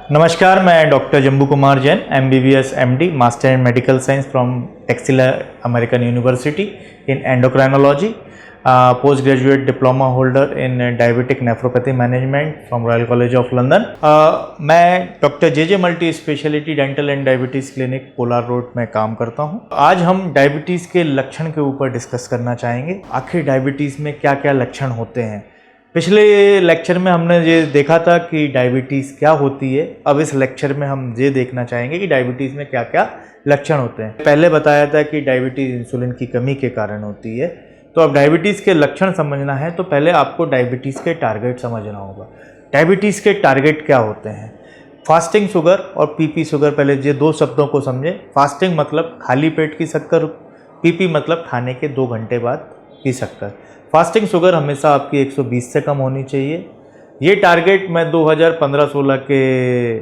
नमस्कार, मैं doctor Jambu Kumar Jain, MBBS MD, master in medical science from Texila American university in endocrinology, post graduate diploma holder in diabetic nephropathy management from royal college of London. मैं doctor J multi speciality dental and diabetes clinic पोलार road में काम करता हूं। आज हम diabetes के लक्षण के ऊपर डिस्कस करना चाहेंगे। आखिर डायबिटीज़ में क्या क्या लक्षण होते हैं। पिछले लेक्चर में हमने ये देखा था कि डायबिटीज़ क्या होती है। अब इस लेक्चर में हम ये देखना चाहेंगे कि डायबिटीज़ में क्या क्या लक्षण होते हैं। पहले बताया था कि डायबिटीज़ इंसुलिन की कमी के कारण होती है। तो अब डायबिटीज़ के लक्षण समझना है तो पहले आपको डायबिटीज़ के टारगेट समझना होगा। डायबिटीज़ के टारगेट क्या होते हैं? फास्टिंग शुगर और पीपी शुगर। पहले ये दो शब्दों को समझें। फास्टिंग मतलब खाली पेट की शक्कर, पीपी मतलब खाने के 2 घंटे बाद की शक्कर। फास्टिंग शुगर हमेशा आपकी 120 से कम होनी चाहिए। ये टारगेट मैं 2015-16 के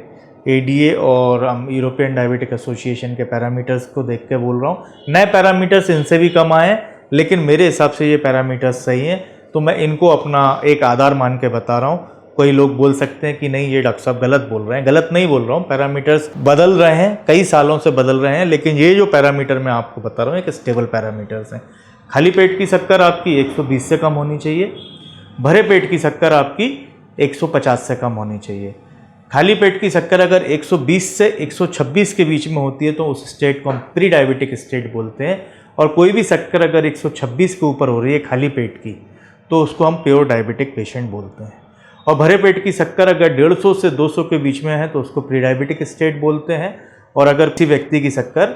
ADA और यूरोपियन डायबिटिक एसोसिएशन के पैरामीटर्स को देख के बोल रहा हूँ। नए पैरामीटर्स इनसे भी कम आए, लेकिन मेरे हिसाब से ये पैरामीटर्स सही हैं, तो मैं इनको अपना एक आधार मान के बता रहा हूँ। कोई लोग बोल सकते हैं कि नहीं, ये डॉक्टर साहब गलत बोल रहे हैं। गलत नहीं बोल रहा हूँ, पैरामीटर्स बदल रहे हैं, कई सालों से बदल रहे हैं, लेकिन ये जो पैरामीटर मैं आपको बता रहा हूँ एक स्टेबल पैरामीटर्स हैं। खाली पेट की शक्कर आपकी 120 से कम होनी चाहिए। भरे पेट की शक्कर आपकी 150 से कम होनी चाहिए। खाली पेट की शक्कर अगर 120 से 126 के बीच में होती है तो उस स्टेट को हम प्री डायबिटिक स्टेट बोलते हैं, और कोई भी शक्कर अगर 126 के ऊपर हो रही है खाली पेट की तो उसको हम प्योर डायबिटिक पेशेंट बोलते हैं। और भरे पेट की शक्कर अगर 150 से 200 के बीच में है तो उसको प्री डायबिटिक स्टेट बोलते हैं। और अगर किसी व्यक्ति की शक्कर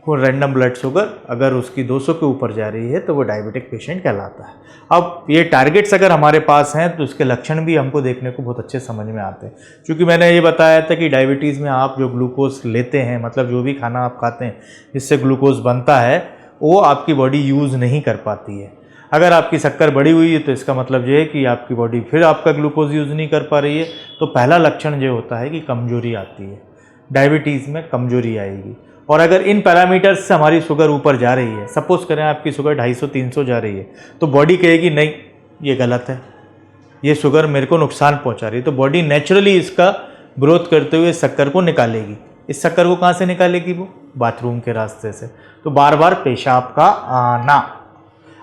को रैंडम ब्लड शुगर अगर उसकी 200 के ऊपर जा रही है तो वो डायबिटिक पेशेंट कहलाता है। अब ये टारगेट्स अगर हमारे पास हैं तो उसके लक्षण भी हमको देखने को बहुत अच्छे समझ में आते हैं। क्योंकि मैंने ये बताया था कि डायबिटीज़ में आप जो ग्लूकोज लेते हैं, मतलब जो भी खाना आप खाते हैं जिससे ग्लूकोज बनता है, वो आपकी बॉडी यूज़ नहीं कर पाती है। अगर आपकी शक्कर बढ़ी हुई है तो इसका मतलब ये है कि आपकी बॉडी फिर आपका ग्लूकोज यूज़ नहीं कर पा रही है। तो पहला लक्षण ये होता है कि कमजोरी आती है। डायबिटीज़ में कमजोरी आएगी। और अगर इन पैरामीटर्स से हमारी शुगर ऊपर जा रही है, सपोज करें आपकी शुगर 250-300 जा रही है, तो बॉडी कहेगी नहीं, ये गलत है, ये शुगर मेरे को नुकसान पहुंचा रही है। तो बॉडी नेचुरली इसका ग्रोथ करते हुए शक्कर को निकालेगी। इस शक्कर को कहाँ से निकालेगी? वो बाथरूम के रास्ते से। तो बार बार पेशाब का आना।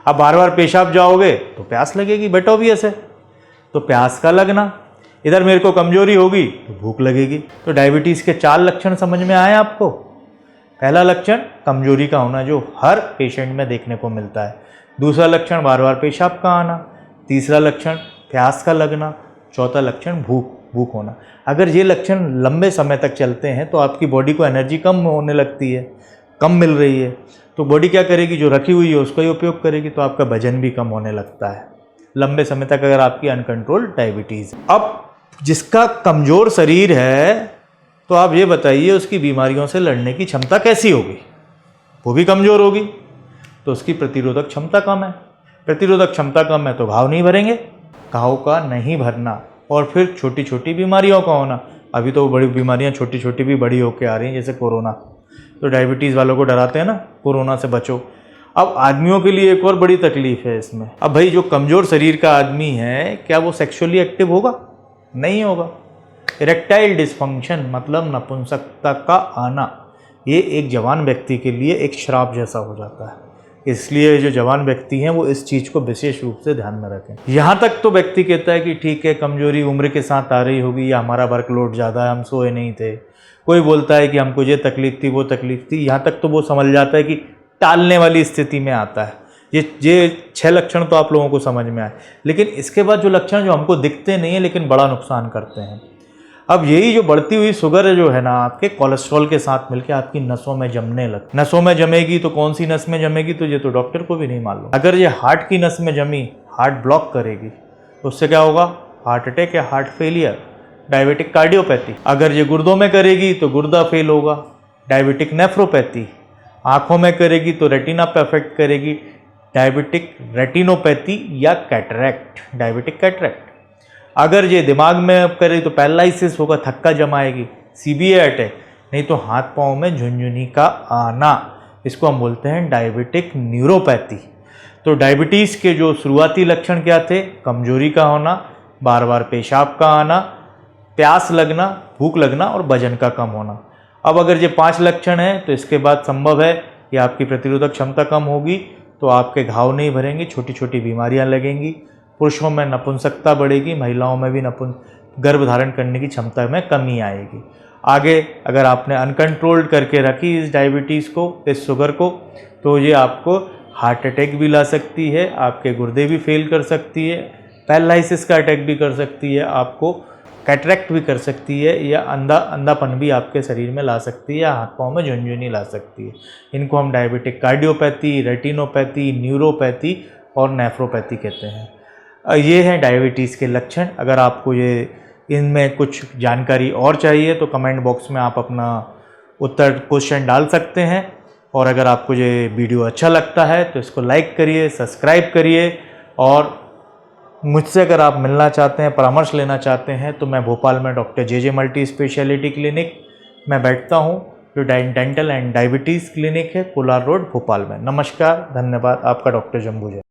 अब बार बार पेशाब जाओगे तो प्यास लगेगी, बट ऑब्वियस है। तो प्यास का लगना, इधर मेरे को कमजोरी होगी तो भूख लगेगी। तो डायबिटीज़ के 4 लक्षण समझ में आए आपको। पहला लक्षण कमजोरी का होना जो हर पेशेंट में देखने को मिलता है। दूसरा लक्षण बार बार पेशाब का आना। तीसरा लक्षण प्यास का लगना। चौथा लक्षण भूख होना। अगर ये लक्षण लंबे समय तक चलते हैं तो आपकी बॉडी को एनर्जी कम होने लगती है, कम मिल रही है, तो बॉडी क्या करेगी? जो रखी हुई है उसका ही उपयोग करेगी, तो आपका वजन भी कम होने लगता है लंबे समय तक अगर आपकी अनकंट्रोल्ड डायबिटीज़। अब जिसका कमज़ोर शरीर है तो आप ये बताइए उसकी बीमारियों से लड़ने की क्षमता कैसी होगी? वो भी कमज़ोर होगी। तो उसकी प्रतिरोधक क्षमता कम है। प्रतिरोधक क्षमता कम है तो घाव नहीं भरेंगे। घाव का नहीं भरना और फिर छोटी छोटी बीमारियों का होना। अभी तो बड़ी बीमारियां छोटी छोटी भी बड़ी होकर आ रही हैं, जैसे कोरोना। तो डायबिटीज़ वालों को डराते हैं ना, कोरोना से बचो। अब आदमियों के लिए एक और बड़ी तकलीफ है इसमें। अब भाई जो कमज़ोर शरीर का आदमी है, क्या वो सेक्सुअली एक्टिव होगा? नहीं होगा। इरेक्टाइल डिस्फंक्शन मतलब नपुंसकता का आना, ये एक जवान व्यक्ति के लिए एक श्राप जैसा हो जाता है। इसलिए जो जवान व्यक्ति हैं वो इस चीज़ को विशेष रूप से ध्यान में रखें। यहाँ तक तो व्यक्ति कहता है कि ठीक है, कमजोरी उम्र के साथ आ रही होगी या हमारा वर्कलोड ज़्यादा है, हम सोए नहीं थे। कोई बोलता है कि हमको ये तकलीफ थी, वो तकलीफ थी। यहाँ तक तो वो समझ जाता है कि टालने वाली स्थिति में आता है। ये 6 लक्षण तो आप लोगों को समझ में आए, लेकिन इसके बाद जो लक्षण जो हमको दिखते नहीं है लेकिन बड़ा नुकसान करते हैं। अब यही जो बढ़ती हुई शुगर जो है ना, आपके कोलेस्ट्रॉल के साथ मिलकर आपकी नसों में जमने लग, नसों में जमेगी तो कौन सी नस में जमेगी तो ये तो डॉक्टर को भी नहीं मालूम। अगर ये हार्ट की नस में जमी, हार्ट ब्लॉक करेगी तो उससे क्या होगा? हार्ट अटैक या हार्ट फेलियर, डायबिटिक कार्डियोपैथी। अगर ये गुर्दों में करेगी तो गुर्दा फेल होगा, डायबिटिक नेफ्रोपैथी। आँखों में करेगी तो रेटिना पे अफेक्ट करेगी, डायबिटिक रेटिनोपैथी या कैटरैक्ट, डायबिटिक कैटरैक्ट। अगर ये दिमाग में करे तो पैरालिसिस होगा, थक्का जमाएगी, सीवियर अटैक। नहीं तो हाथ पाँव में झुनझुनी का आना, इसको हम बोलते हैं डायबिटिक न्यूरोपैथी। तो डायबिटीज़ के जो शुरुआती लक्षण क्या थे? कमजोरी का होना, बार बार पेशाब का आना, प्यास लगना, भूख लगना और वजन का कम होना। अब अगर ये 5 लक्षण हैं तो इसके बाद संभव है कि आपकी प्रतिरोधक क्षमता कम होगी, तो आपके घाव नहीं भरेंगे, छोटी छोटी बीमारियां लगेंगी, पुरुषों में नपुंसकता बढ़ेगी, महिलाओं में भी गर्भ धारण करने की क्षमता में कमी आएगी। आगे अगर आपने अनकंट्रोल्ड करके रखी इस डायबिटीज़ को, इस शुगर को, तो ये आपको हार्ट अटैक भी ला सकती है, आपके गुर्दे भी फेल कर सकती है, पैरालिसिस का अटैक भी कर सकती है, आपको कैटरेक्ट भी कर सकती है, या अंधापन भी आपके शरीर में ला सकती है, या हाथ पाँव में झुनझुनी ला सकती है। इनको हम डायबिटिक कार्डियोपैथी, रेटिनोपैथी, न्यूरोपैथी और नेफ्रोपैथी कहते हैं। ये हैं डायबिटीज़ के लक्षण। अगर आपको ये इनमें कुछ जानकारी और चाहिए तो कमेंट बॉक्स में आप अपना उत्तर क्वेश्चन डाल सकते हैं। और अगर आपको ये वीडियो अच्छा लगता है तो इसको लाइक करिए, सब्सक्राइब करिए। और मुझसे अगर आप मिलना चाहते हैं, परामर्श लेना चाहते हैं, तो मैं भोपाल में doctor J multi speciality clinic में बैठता हूँ, जो डेंटल एंड डायबिटीज़ क्लिनिक है, कोलार रोड भोपाल में। नमस्कार, धन्यवाद। आपका डॉक्टर जम्बू जैन।